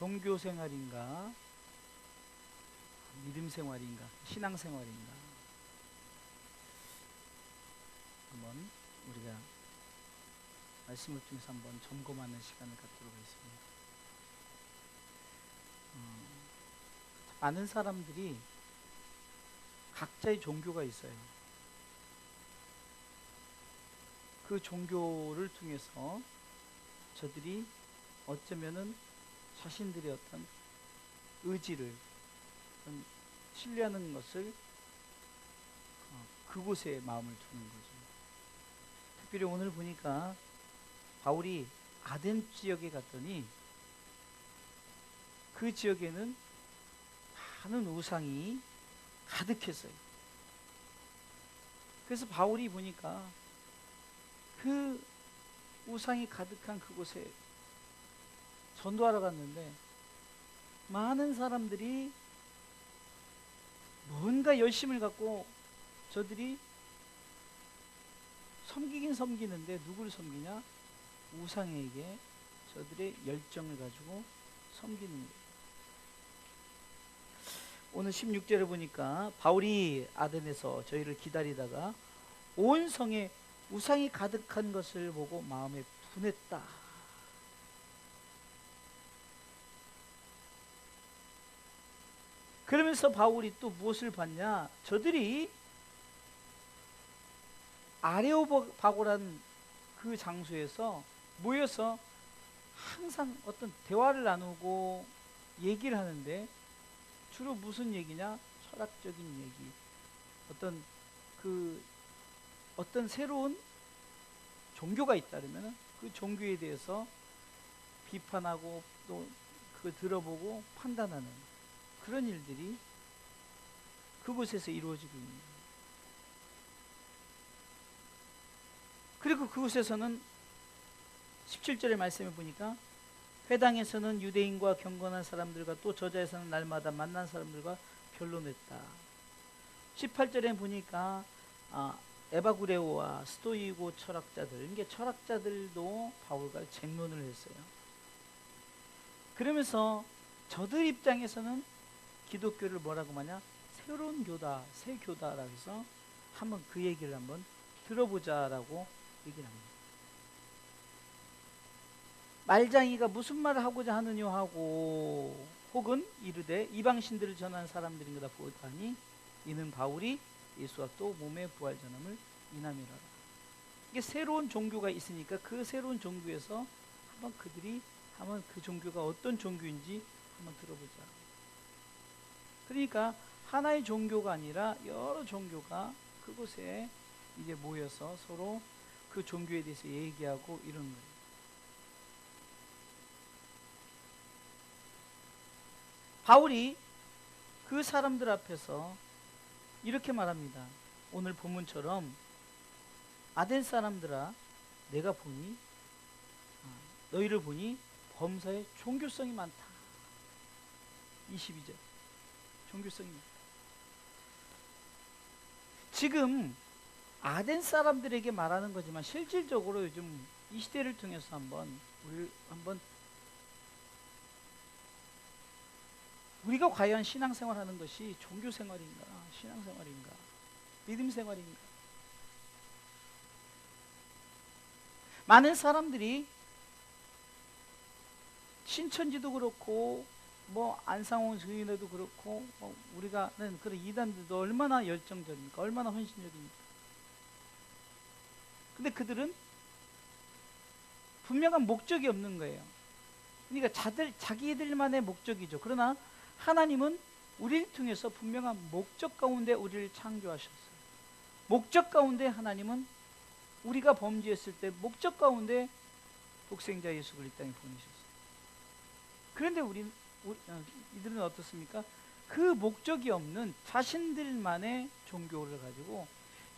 종교 생활인가, 믿음 생활인가, 신앙 생활인가, 한번 우리가 말씀을 통해서 한번 점검하는 시간을 갖도록 하겠습니다. 많은 사람들이 각자의 종교가 있어요. 그 종교를 통해서 저들이 어쩌면은 자신들의 어떤 의지를, 신뢰하는 것을 그곳에 마음을 두는 거죠. 특별히 오늘 보니까 바울이 아덴 지역에 갔더니 그 지역에는 많은 우상이 가득했어요. 그래서 바울이 보니까 그 우상이 가득한 그곳에 전도하러 갔는데 많은 사람들이 뭔가 열심을 갖고 저들이 섬기긴 섬기는데 누구를 섬기냐? 우상에게 저들의 열정을 가지고 섬기는 거예요. 오늘 16절에 보니까 바울이 아덴에서 저희를 기다리다가 온 성에 우상이 가득한 것을 보고 마음에 분했다. 그러면서 바울이 또 무엇을 봤냐? 저들이 아레오파고란 그 장소에서 모여서 항상 어떤 대화를 나누고 얘기를 하는데 주로 무슨 얘기냐? 철학적인 얘기. 어떤 새로운 종교가 있다면 그 종교에 대해서 비판하고 또 그걸 들어보고 판단하는 그런 일들이 그곳에서 이루어지고 있는 거예요. 그리고 그곳에서는 17절의 말씀에 보니까 회당에서는 유대인과 경건한 사람들과 또 저자에서는 날마다 만난 사람들과 변론했다. 18절에 보니까 에바구레오와 스토이고 철학자들, 이게 철학자들도 바울과 쟁론을 했어요. 그러면서 저들 입장에서는 기독교를 뭐라고 하냐? 새로운 교다, 새 교다라고 해서 한번 그 얘기를 한번 들어보자라고 얘기를 합니다. 말장이가 무슨 말을 하고자 하느냐 하고 혹은 이르되 이방신들을 전하는 사람들인가 보다니 이는 바울이 예수와 또 몸의 부활 전함을 인함이라라. 이게 새로운 종교가 있으니까 그 새로운 종교에서 한번 그들이 한번 그 종교가 어떤 종교인지 한번 들어보자. 그러니까 하나의 종교가 아니라 여러 종교가 그곳에 이제 모여서 서로 그 종교에 대해서 얘기하고 이런 거예요. 바울이 그 사람들 앞에서 이렇게 말합니다. 오늘 본문처럼 아덴 사람들아 내가 보니 너희를 보니 범사에 종교성이 많다. 22절 종교성이 많다. 지금 아덴 사람들에게 말하는 거지만 실질적으로 요즘 이 시대를 통해서 우리가 과연 신앙생활하는 것이 종교생활인가, 신앙생활인가, 믿음생활인가? 많은 사람들이 신천지도 그렇고 안상홍 증인회도 그렇고 우리가는 그런 이단들도 얼마나 열정적입니까? 얼마나 헌신적입니까? 근데 그들은 분명한 목적이 없는 거예요. 그러니까 자기들만의 목적이죠. 그러나 하나님은 우리를 통해서 분명한 목적 가운데 우리를 창조하셨어요. 목적 가운데 하나님은 우리가 범죄했을 때 목적 가운데 독생자 예수를 이 땅에 보내셨어요. 그런데 이들은 어떻습니까? 그 목적이 없는 자신들만의 종교를 가지고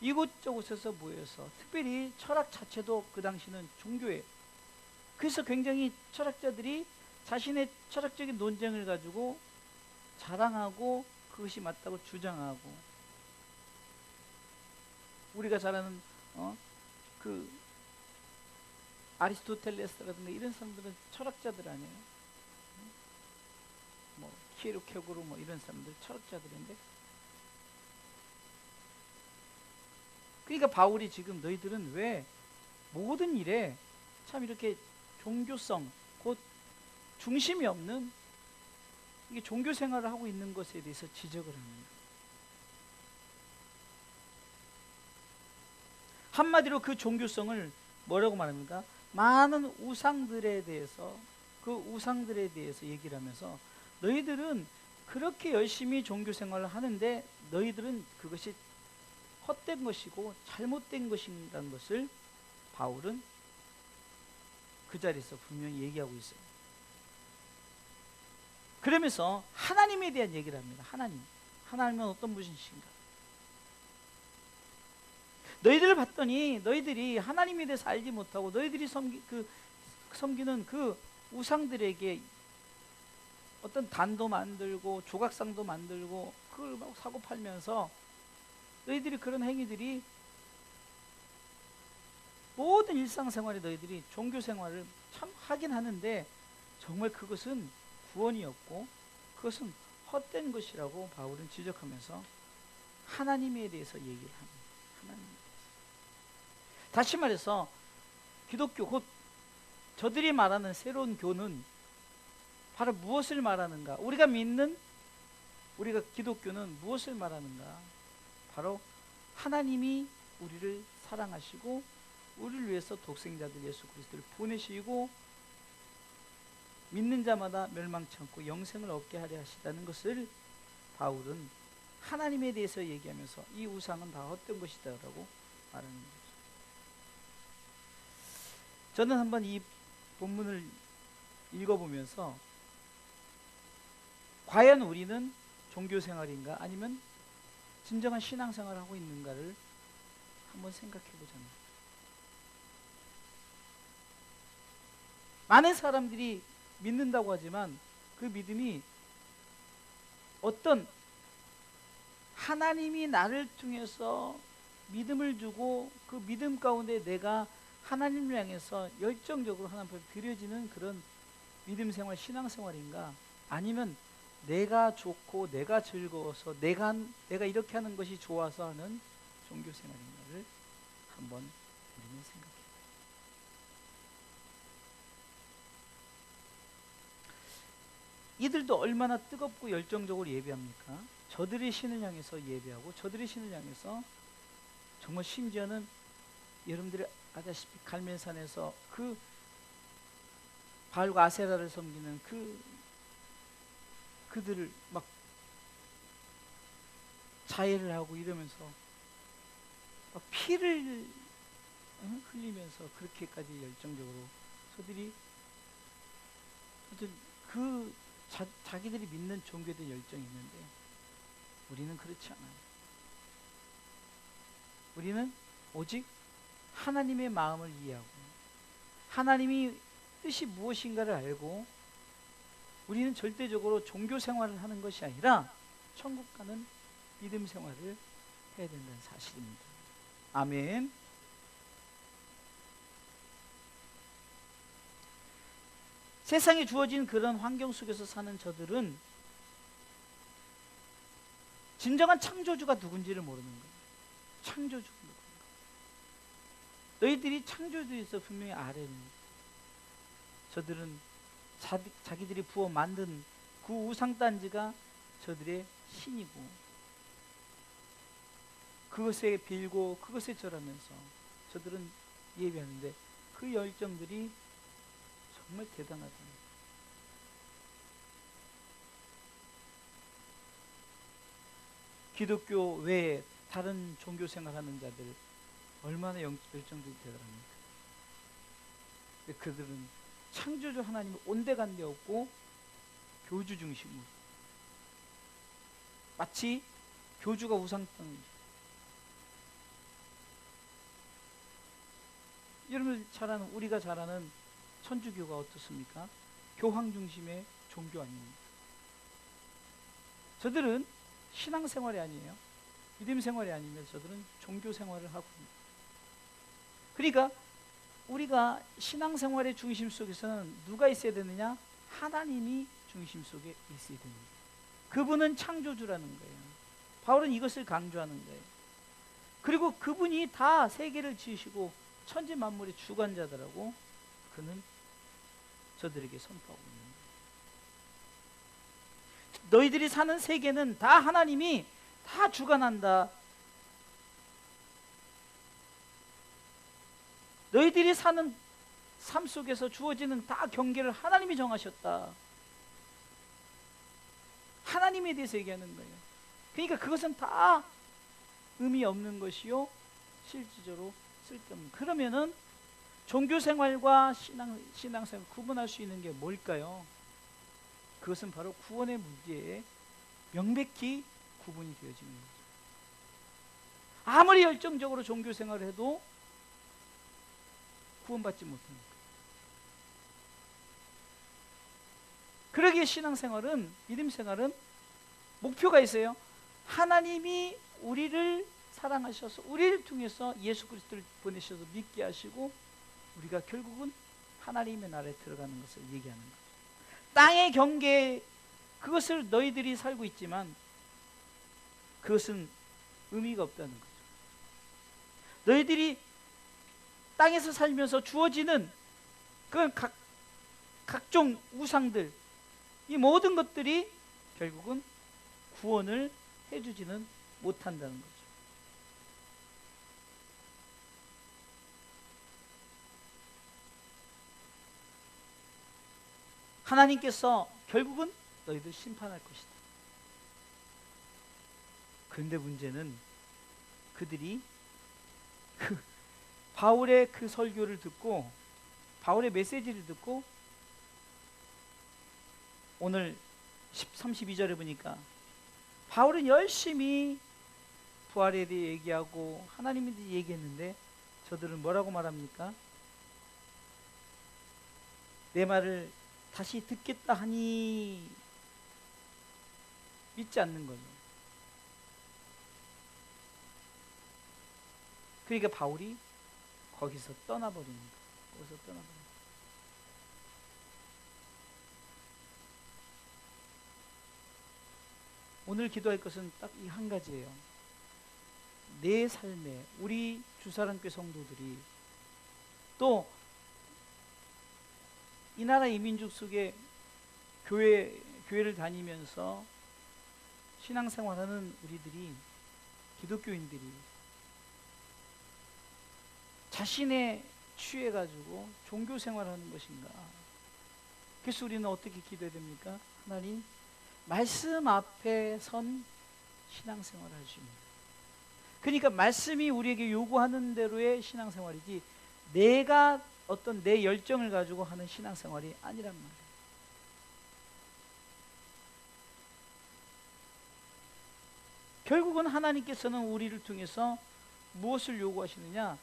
이곳저곳에서 모여서 특별히 철학 자체도 그 당시는 종교예요. 그래서 굉장히 철학자들이 자신의 철학적인 논쟁을 가지고 자랑하고 그것이 맞다고 주장하고 우리가 잘 아는 그 아리스토텔레스라든가 이런 사람들은 철학자들 아니에요. 키에로케고로 뭐 이런 사람들 철학자들인데, 그러니까 바울이 지금 너희들은 왜 모든 일에 참 이렇게 종교성, 곧 중심이 없는 이게 종교 생활을 하고 있는 것에 대해서 지적을 합니다. 한마디로 그 종교성을 뭐라고 말합니까? 많은 우상들에 대해서, 그 우상들에 대해서 얘기를 하면서 너희들은 그렇게 열심히 종교 생활을 하는데 너희들은 그것이 헛된 것이고 잘못된 것인다는 것을 바울은 그 자리에서 분명히 얘기하고 있어요. 그러면서 하나님에 대한 얘기를 합니다. 하나님은 어떤 분이신가? 너희들을 봤더니 너희들이 하나님에 대해서 알지 못하고 너희들이 섬기는 그 우상들에게 어떤 단도 만들고 조각상도 만들고 그걸 막 사고 팔면서 너희들이 그런 행위들이 모든 일상생활에 너희들이 종교생활을 참 하긴 하는데 정말 그것은 구원이 없고 그것은 헛된 것이라고 바울은 지적하면서 하나님에 대해서 얘기를 합니다. 하나님에 대해서. 다시 말해서 기독교, 곧 저들이 말하는 새로운 교는 바로 무엇을 말하는가? 우리가 기독교는 무엇을 말하는가? 바로 하나님이 우리를 사랑하시고 우리를 위해서 독생자들 예수 그리스도를 보내시고 믿는 자마다 멸망치 않고 영생을 얻게 하려 하시다는 것을 바울은 하나님에 대해서 얘기하면서 이 우상은 다 헛된 것이다라고 말하는 거죠. 저는 한번 이 본문을 읽어보면서 과연 우리는 종교생활인가 아니면 진정한 신앙생활을 하고 있는가를 한번 생각해 보자면, 많은 사람들이 믿는다고 하지만 그 믿음이 어떤 하나님이 나를 통해서 믿음을 주고 그 믿음 가운데 내가 하나님을 향해서 열정적으로 하나님 앞에 드려지는 그런 믿음 생활, 신앙 생활인가, 아니면 내가 좋고 내가 즐거워서 내가 이렇게 하는 것이 좋아서 하는 종교 생활인가를 한번 우리는 생각해 봐요. 이들도 얼마나 뜨겁고 열정적으로 예배합니까? 저들의 신을 향해서 예배하고 저들의 신을 향해서 정말 심지어는 여러분들이 아다시피 갈멜산에서 그 바알과 아세라를 섬기는 그들을 막 자해를 하고 이러면서 막 피를 흘리면서 그렇게까지 열정적으로 저들이 자기들이 믿는 종교에 대한 열정이 있는데 우리는 그렇지 않아요. 우리는 오직 하나님의 마음을 이해하고 하나님이 뜻이 무엇인가를 알고 우리는 절대적으로 종교 생활을 하는 것이 아니라 천국 가는 믿음 생활을 해야 된다는 사실입니다. 아멘. 세상에 주어진 그런 환경 속에서 사는 저들은 진정한 창조주가 누군지를 모르는 거예요. 창조주가 누군가. 너희들이 창조주에서 분명히 아래입니다. 저들은 자기들이 부어 만든 그 우상단지가 저들의 신이고 그것에 빌고 그것에 절하면서 저들은 예배하는데 그 열정들이 정말 대단하다. 기독교 외에 다른 종교 생활하는 자들 얼마나 열정들이 대단합니까? 그들은 창조주 하나님을 온데간데 없고 교주 중심으로, 마치 교주가 우상땅. 여러분 우리가 잘 아는 천주교가 어떻습니까? 교황 중심의 종교 아닙니까? 저들은 신앙생활이 아니에요. 믿음 생활이 아니면 저들은 종교 생활을 하고 있습니다. 그러니까 우리가 신앙생활의 중심 속에서는 누가 있어야 되느냐? 하나님이 중심 속에 있어야 됩니다. 그분은 창조주라는 거예요. 바울은 이것을 강조하는 거예요. 그리고 그분이 다 세계를 지으시고 천지 만물의 주관자더라고 그는 저들에게 선포하고 있는 거예요. 너희들이 사는 세계는 다 하나님이 다 주관한다. 너희들이 사는 삶 속에서 주어지는 다 경계를 하나님이 정하셨다. 하나님에 대해서 얘기하는 거예요. 그러니까 그것은 다 의미 없는 것이요 실질적으로 쓸데없는. 그러면은 종교생활과 신앙생활 구분할 수 있는 게 뭘까요? 그것은 바로 구원의 문제에 명백히 구분이 되어지는 거죠. 아무리 열정적으로 종교생활을 해도 구원받지 못하는 거예요. 그러기에 신앙생활은, 믿음생활은 목표가 있어요. 하나님이 우리를 사랑하셔서 우리를 통해서 예수 그리스도를 보내셔서 믿게 하시고 우리가 결국은 하나님의 나라에 들어가는 것을 얘기하는 거죠. 땅의 경계, 그것을 너희들이 살고 있지만 그것은 의미가 없다는 거죠. 너희들이 땅에서 살면서 주어지는 그 각종 우상들, 이 모든 것들이 결국은 구원을 해주지는 못한다는 거죠. 하나님께서 결국은 너희들 심판할 것이다. 그런데 문제는 그들이 바울의 그 설교를 듣고, 바울의 메시지를 듣고 오늘 32절에 보니까 바울은 열심히 부활에 대해 얘기하고 하나님에 대해 얘기했는데 저들은 뭐라고 말합니까? 내 말을 다시 듣겠다 하니 믿지 않는 거죠. 그러니까 바울이 거기서 떠나버리는 거예요. 거기서 떠나버리는 거예요. 오늘 기도할 것은 딱 이 한 가지예요. 내 삶에 우리 주사랑교회 성도들이 또 이 나라 이민족 속에 교회를 다니면서 신앙생활하는 우리들이, 기독교인들이 자신에 취해가지고 종교생활하는 것인가? 그래서 우리는 어떻게 기도해야 됩니까? 하나님, 말씀 앞에 선 신앙생활을 할 수 있는, 그러니까 말씀이 우리에게 요구하는 대로의 신앙생활이지 내가 어떤 내 열정을 가지고 하는 신앙생활이 아니란 말이에요. 결국은 하나님께서는 우리를 통해서 무엇을 요구하시느냐?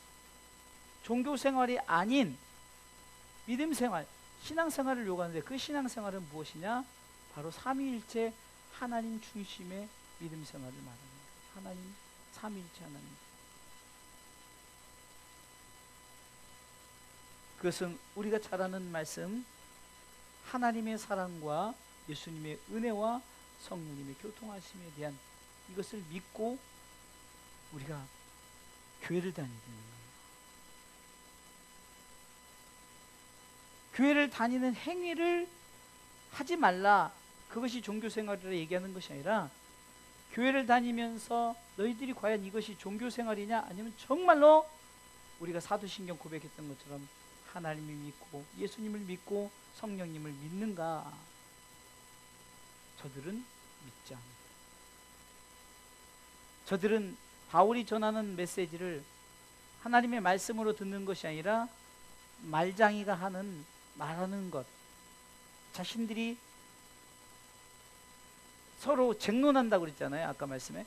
종교생활이 아닌 믿음생활, 신앙생활을 요구하는데 그 신앙생활은 무엇이냐? 바로 삼위일체 하나님 중심의 믿음생활을 말하는 거예요. 하나님, 삼위일체 하나님. 그것은 우리가 잘 아는 말씀, 하나님의 사랑과 예수님의 은혜와 성령님의 교통하심에 대한 이것을 믿고 우리가 교회를 다니는 거예요. 교회를 다니는 행위를 하지 말라, 그것이 종교생활이라 얘기하는 것이 아니라 교회를 다니면서 너희들이 과연 이것이 종교생활이냐, 아니면 정말로 우리가 사도신경 고백했던 것처럼 하나님을 믿고 예수님을 믿고 성령님을 믿는가? 저들은 믿지 않는다. 저들은 바울이 전하는 메시지를 하나님의 말씀으로 듣는 것이 아니라 말장이가 말하는 것, 자신들이 서로 쟁론한다고 그랬잖아요. 아까 말씀에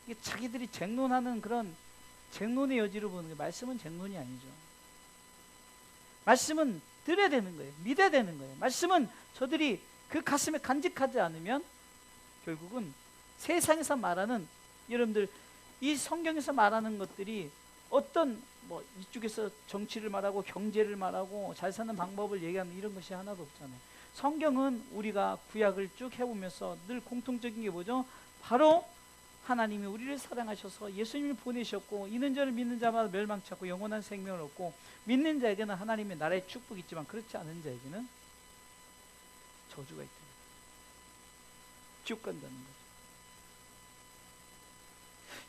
이게 자기들이 쟁론하는 그런 쟁론의 여지로 보는 게, 말씀은 쟁론이 아니죠. 말씀은 들어야 되는 거예요. 믿어야 되는 거예요. 말씀은 저들이 그 가슴에 간직하지 않으면 결국은 세상에서 말하는, 여러분들 이 성경에서 말하는 것들이 어떤 이쪽에서 정치를 말하고 경제를 말하고 잘 사는 방법을 얘기하는 이런 것이 하나도 없잖아요. 성경은 우리가 구약을 쭉 해보면서 늘 공통적인 게 뭐죠? 바로 하나님이 우리를 사랑하셔서 예수님을 보내셨고, 이는 저를 믿는 자마다 멸망치 않고 영원한 생명을 얻고, 믿는 자에게는 하나님의 나라의 축복이 있지만 그렇지 않은 자에게는 저주가 있다. 지옥 간다는 거죠.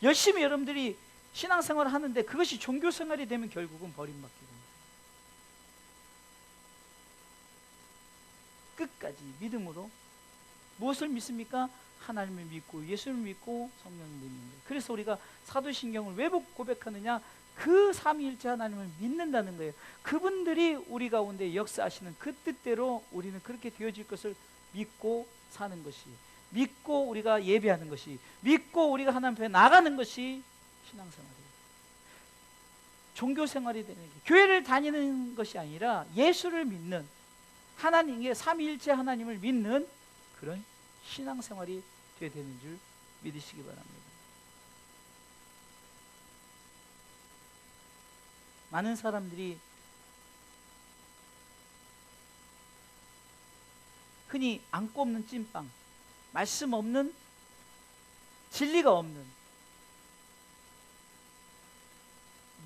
열심히 여러분들이 신앙생활을 하는데 그것이 종교생활이 되면 결국은 버림받게 됩니다. 끝까지 믿음으로 무엇을 믿습니까? 하나님을 믿고 예수를 믿고 성령을 믿는 거예요. 그래서 우리가 사도신경을 왜 고백하느냐? 그 삼위일체 하나님을 믿는다는 거예요. 그분들이 우리 가운데 역사하시는 그 뜻대로 우리는 그렇게 되어질 것을 믿고 사는 것이, 믿고 우리가 예배하는 것이, 믿고 우리가 하나님 앞에 나가는 것이 신앙생활이에요. 종교생활이 되는 게, 교회를 다니는 것이 아니라 예수를 믿는, 하나님의 삼위일체 하나님을 믿는 그런 신앙생활이 되어야 되는 줄 믿으시기 바랍니다. 많은 사람들이 흔히 안고 없는 찐빵, 말씀 없는, 진리가 없는,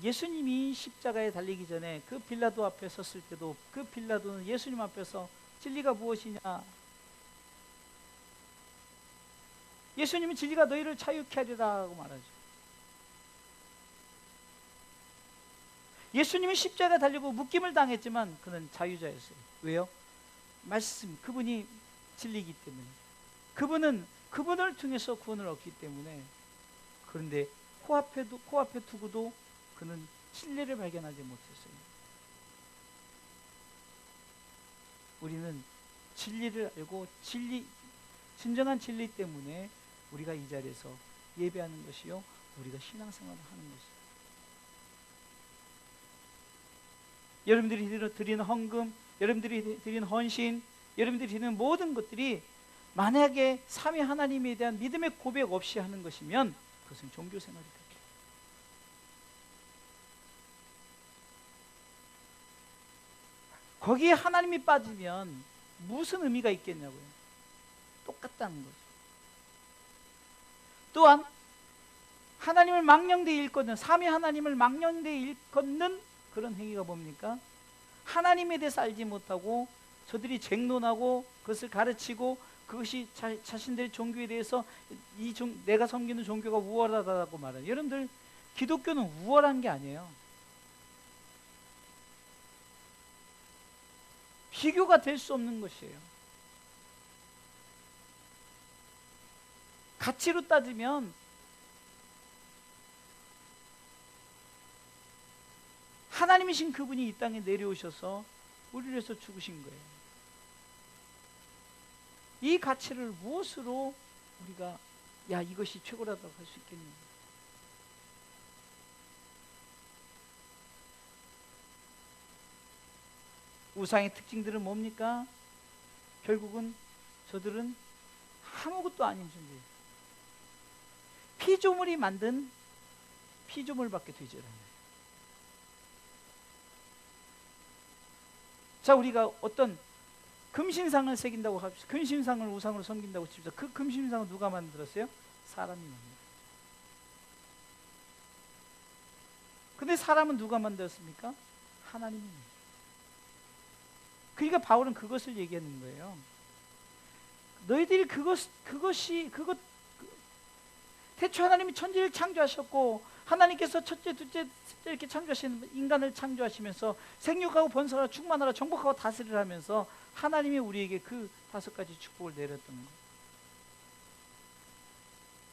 예수님이 십자가에 달리기 전에 그 빌라도 앞에 섰을 때도 그 빌라도는 예수님 앞에서 진리가 무엇이냐, 예수님은 진리가 너희를 자유케 하리라 하고 말하죠. 예수님이 십자가에 달리고 묶임을 당했지만 그는 자유자였어요. 왜요? 말씀, 그분이 진리이기 때문에, 그분을 통해서 구원을 얻기 때문에. 그런데 코앞에 두고도 그는 진리를 발견하지 못했어요. 우리는 진리를 알고 진정한 진리 때문에 우리가 이 자리에서 예배하는 것이요, 우리가 신앙생활을 하는 것이요. 여러분들이 드리는 헌금, 여러분들이 드리는 헌신, 여러분들이 드리는 모든 것들이 만약에 삼위 하나님에 대한 믿음의 고백 없이 하는 것이면 그것은 종교생활이 됩니다. 거기에 하나님이 빠지면 무슨 의미가 있겠냐고요. 똑같다는 거죠. 또한 하나님을 망령되이 일컫는, 삼위 하나님을 망령되이 일컫는 그런 행위가 뭡니까? 하나님에 대해서 알지 못하고 저들이 쟁론하고 그것을 가르치고, 그것이 자신들의 종교에 대해서 내가 섬기는 종교가 우월하다고 말해요. 여러분들, 기독교는 우월한 게 아니에요. 비교가 될 수 없는 것이에요. 가치로 따지면 하나님이신 그분이 이 땅에 내려오셔서 우리를 위해서 죽으신 거예요. 이 가치를 무엇으로 우리가 이것이 최고라고 할 수 있겠느냐? 우상의 특징들은 뭡니까? 결국은 저들은 아무것도 아닌 존재예요. 피조물이 만든 피조물밖에 되지 않아요. 자, 우리가 어떤 금신상을 새긴다고 합시다. 금신상을 우상으로 섬긴다고 칩시다. 그 금신상을 누가 만들었어요? 사람이 만들었어요. 근데 사람은 누가 만들었습니까? 하나님이 만들었어요. 그러니까 바울은 그것을 얘기하는 거예요. 너희들이 태초 하나님이 천지를 창조하셨고, 하나님께서 첫째, 둘째, 셋째 이렇게 창조하신 인간을 창조하시면서 생육하고 번성하라, 충만하라, 정복하고 다스리라 하면서 하나님이 우리에게 그 5가지 축복을 내렸던 거예요.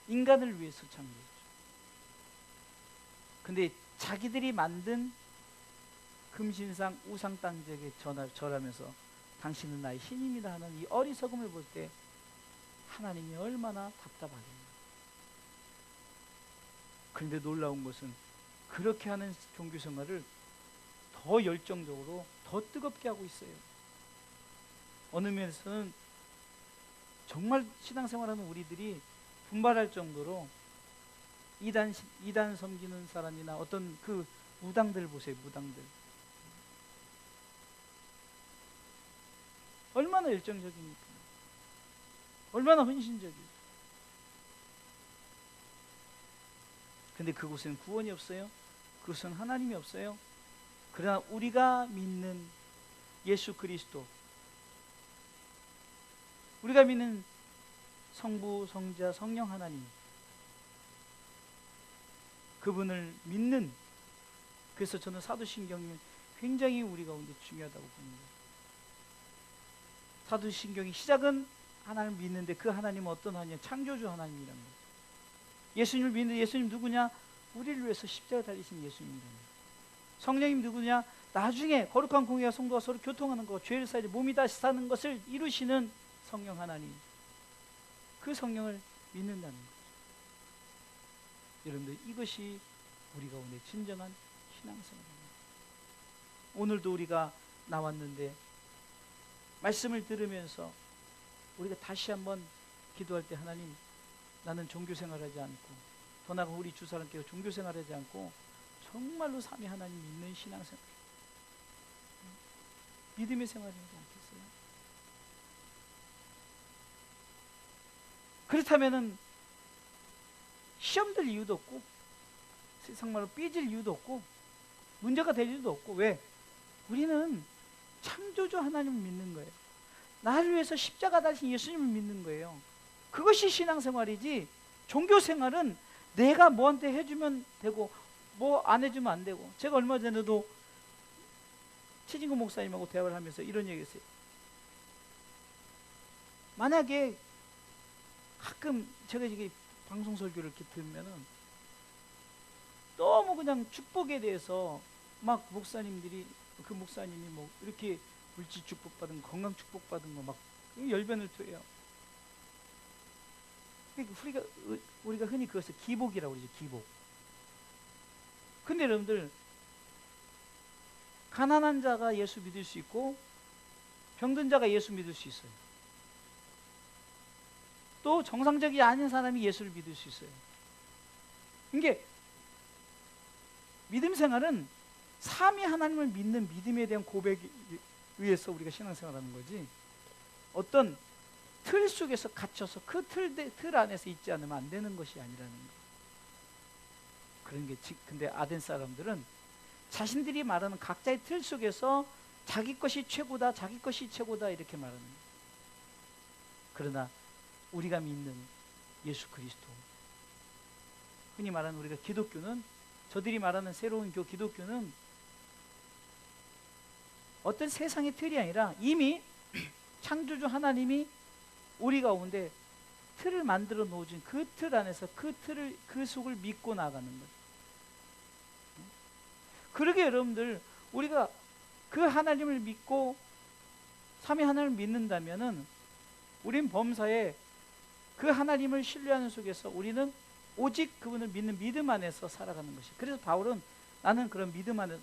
인간을 위해서 창조했죠. 근데 자기들이 만든 금신상 우상당제에 절하면서 당신은 나의 신임이다 하는 이 어리석음을 볼 때 하나님이 얼마나 답답하겠냐. 그런데 놀라운 것은 그렇게 하는 종교생활을 더 열정적으로 더 뜨겁게 하고 있어요. 어느 면에서는 정말 신앙생활하는 우리들이 분발할 정도로 이단 섬기는 사람이나 어떤 그 무당들 보세요. 무당들 얼마나 열정적입니까? 얼마나 헌신적이에요. 근데 그곳에는 구원이 없어요. 그것은 하나님이 없어요. 그러나 우리가 믿는 예수 그리스도, 우리가 믿는 성부, 성자, 성령 하나님, 그분을 믿는, 그래서 저는 사도신경이 굉장히 우리 가운데 중요하다고 봅니다. 사도신경의 시작은 하나님을 믿는데 그 하나님은 어떤 하나님? 창조주 하나님이라는 거예요. 예수님을 믿는데 예수님 누구냐? 우리를 위해서 십자가 달리신 예수님이라는 거예요. 성령님 누구냐? 나중에 거룩한 공의와 성도가 서로 교통하는 것, 죄를 사이에 몸이 다시 사는 것을 이루시는 성령 하나님, 그 성령을 믿는다는 거죠. 여러분들, 이것이 우리 가운데 진정한 신앙생활입니다. 오늘도 우리가 나왔는데 말씀을 들으면서 우리가 다시 한번 기도할 때, 하나님, 나는 종교생활하지 않고, 더 나아가 우리 주사람께서 종교생활하지 않고 정말로 삼위 하나님 믿는 신앙생활, 믿음의 생활이지 않겠어요? 그렇다면은 시험 들 이유도 없고, 세상말로 삐질 이유도 없고, 문제가 될 이유도 없고. 왜? 우리는 창조주 하나님을 믿는 거예요. 나를 위해서 십자가 달리신 예수님을 믿는 거예요. 그것이 신앙생활이지, 종교생활은 내가 뭐한테 해주면 되고 뭐 안 해주면 안 되고. 제가 얼마 전에도 최진구 목사님하고 대화를 하면서 이런 얘기했어요. 만약에 가끔 제가 이게 방송 설교를 이렇게 들으면은 너무 그냥 축복에 대해서 막 목사님들이, 그 목사님이 뭐 이렇게 물질 축복받은 거, 건강 축복받은 거 막 열변을 토해요. 우리가 흔히 그것을 기복이라고 그러죠. 기복. 근데 여러분들, 가난한 자가 예수 믿을 수 있고 병든 자가 예수 믿을 수 있어요. 또 정상적이 아닌 사람이 예수를 믿을 수 있어요. 이게 믿음 생활은 삼위 하나님을 믿는 믿음에 대한 고백에 의해서 우리가 신앙생활하는 거지, 어떤 틀 속에서 갇혀서 그 틀 안에서 있지 않으면 안 되는 것이 아니라는 거. 그런 게, 근데 아덴 사람들은 자신들이 말하는 각자의 틀 속에서 자기 것이 최고다, 자기 것이 최고다, 이렇게 말하는 거예요. 그러나 우리가 믿는 예수 그리스도, 흔히 말하는 우리가 기독교는, 저들이 말하는 새로운 기독교는 어떤 세상의 틀이 아니라 이미 창조주 하나님이 우리 가운데 틀을 만들어 놓으신 그 틀 안에서 그 속을 믿고 나가는 거예요. 그러게 여러분들, 우리가 그 하나님을 믿고 삼위 하나님을 믿는다면은 우린 범사에 그 하나님을 신뢰하는 속에서 우리는 오직 그분을 믿는 믿음 안에서 살아가는 것이. 그래서 바울은 나는 그런 믿음 안에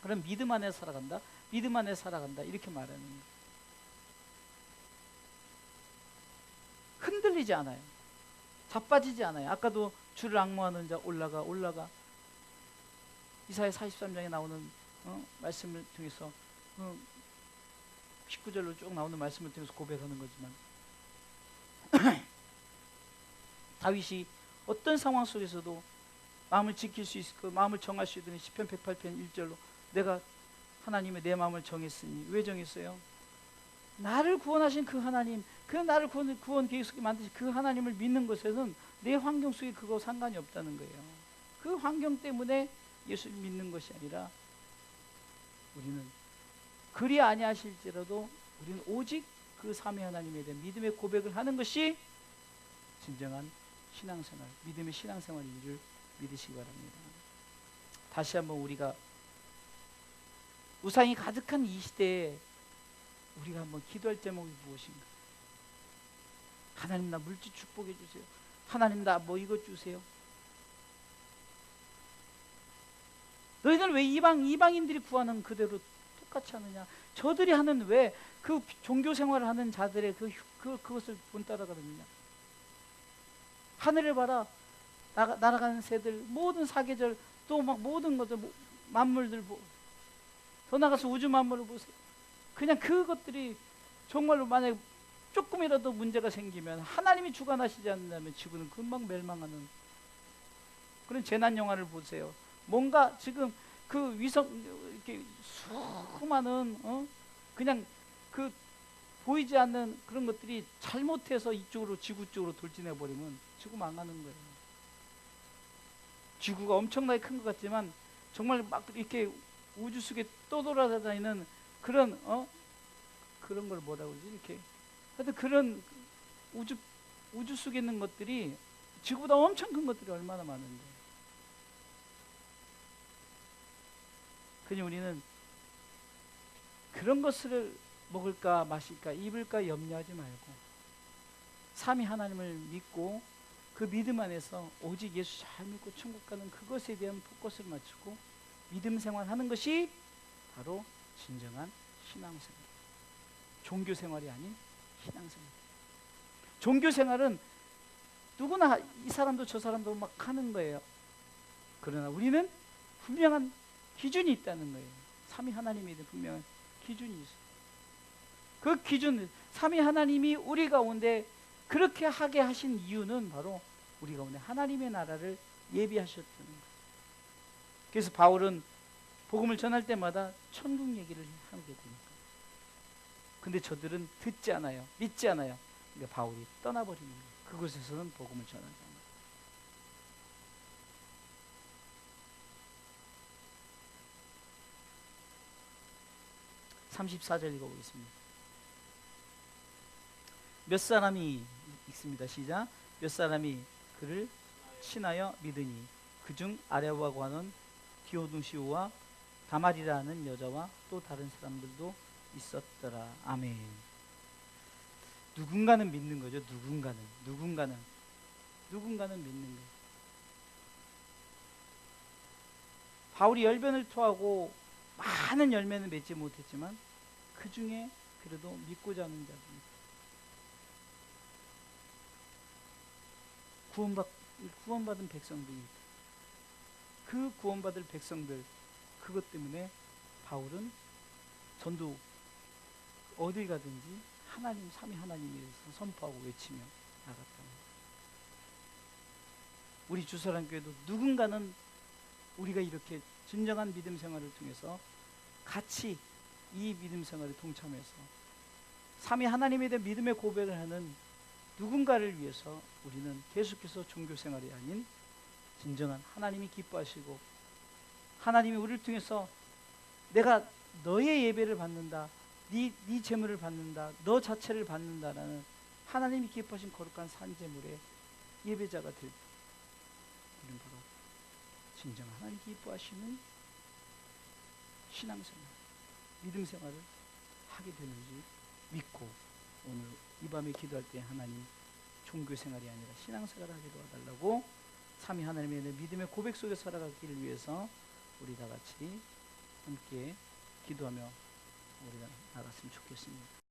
그런 믿음 안에서 살아간다, 믿음 안에서 살아간다, 이렇게 말하는 거예요. 흔들리지 않아요. 자빠지지 않아요. 아까도 주를 앙모하는 자 올라가. 이사야 43장에 나오는 말씀을 통해서 19절로 쭉 나오는 말씀을 통해서 고백하는 거지만 다윗이 어떤 상황 속에서도 마음을 지킬 수 있고 마음을 정할 수 있는 시편 108편 1절로 내가 하나님의 내 마음을 정했으니. 왜 정했어요? 나를 구원하신 그 하나님, 그 나를 구원 계획 속에 만드신 그 하나님을 믿는 것에는 내 환경 속에 그거 상관이 없다는 거예요. 그 환경 때문에 예수를 믿는 것이 아니라, 우리는 그리 아니하실지라도 우리는 오직 그 삼위 하나님에 대한 믿음의 고백을 하는 것이 진정한 신앙생활, 믿음의 신앙생활인 줄 믿으시기 바랍니다. 다시 한번 우리가 우상이 가득한 이 시대에 우리가 한번 기도할 제목이 무엇인가? 하나님, 나 물질 축복해 주세요. 하나님, 나 뭐 이것 주세요. 너희들 왜 이방인들이 구하는 그대로 똑같이 하느냐? 저들이 하는 왜 그 종교 생활을 하는 자들의 그것을 본따라가느냐? 하늘을 봐라, 날아가는 새들, 모든 사계절, 또 막 모든 것들, 만물들 더 나가서 우주 만물을 보세요. 그냥 그것들이 정말로 만약 조금이라도 문제가 생기면 하나님이 주관하시지 않는다면 지구는 금방 멸망하는 그런 재난 영화를 보세요. 뭔가 지금 그 위성 이렇게 수많은 그냥 그 보이지 않는 그런 것들이 잘못해서 이쪽으로 지구 쪽으로 돌진해 버리면 지구 망하는 거예요. 지구가 엄청나게 큰 것 같지만 정말 막 이렇게 우주 속에 떠돌아다니는 그런 그런 걸 뭐라고 그러지? 이렇게 하여튼 그런 우주 속에 있는 것들이 지구보다 엄청 큰 것들이 얼마나 많은데. 그니 우리는 그런 것을 먹을까 마실까 입을까 염려하지 말고 삼위 하나님을 믿고 그 믿음 안에서 오직 예수 잘 믿고 천국 가는 그것에 대한 포커스를 맞추고 믿음 생활하는 것이 바로 진정한 신앙생활. 종교 생활이 아닌 신앙생활. 종교 생활은 누구나 이 사람도 저 사람도 막 하는 거예요. 그러나 우리는 분명한 기준이 있다는 거예요. 삼위 하나님에 대한 분명한 기준이 있어요. 그 기준, 삼위 하나님이 우리 가운데 그렇게 하게 하신 이유는 바로 우리 가운데 하나님의 나라를 예비하셨다는 거예요. 그래서 바울은 복음을 전할 때마다 천국 얘기를 하게 되니까. 근데 저들은 듣지 않아요. 믿지 않아요. 그러니까 바울이 떠나버리는 거예요. 그곳에서는 복음을 전하지 않아요. 34절 읽어보겠습니다. 몇 사람이 읽습니다. 시작. 몇 사람이 그를 친하여 믿으니 그중 아레오라고 하는 디오누시오와 다말이라는 여자와 또 다른 사람들도 있었더라. 아멘. 누군가는 믿는 거죠. 누군가는 믿는 거예요. 바울이 열변을 토하고 많은 열매는 맺지 못했지만 그 중에 그래도 믿고자 하는 자들, 구원받은 백성들이 있다. 그 구원받을 백성들, 그것 때문에 바울은 전도 어딜 가든지 하나님, 삼위 하나님에 대해서 선포하고 외치며 나갔다. 우리 주사랑교회도 누군가는 우리가 이렇게 진정한 믿음 생활을 통해서 같이 이 믿음 생활에 동참해서 삼위 하나님에 대한 믿음의 고백을 하는 누군가를 위해서 우리는 계속해서 종교 생활이 아닌 진정한 하나님이 기뻐하시고 하나님이 우리를 통해서 내가 너의 예배를 받는다, 네 제물을 받는다, 너 자체를 받는다라는 하나님이 기뻐하신 거룩한 산제물의 예배자가 될 때 우리는 바로 진정 하나님 기뻐하시는 신앙생활, 믿음 생활을 하게 되는지 믿고 오늘 이 밤에 기도할 때 하나님 종교 생활이 아니라 신앙생활을 하게 도와달라고 삼위 하나님의 믿음의 고백 속에 살아가기를 위해서 우리 다 같이 함께 기도하며 우리가 나갔으면 좋겠습니다.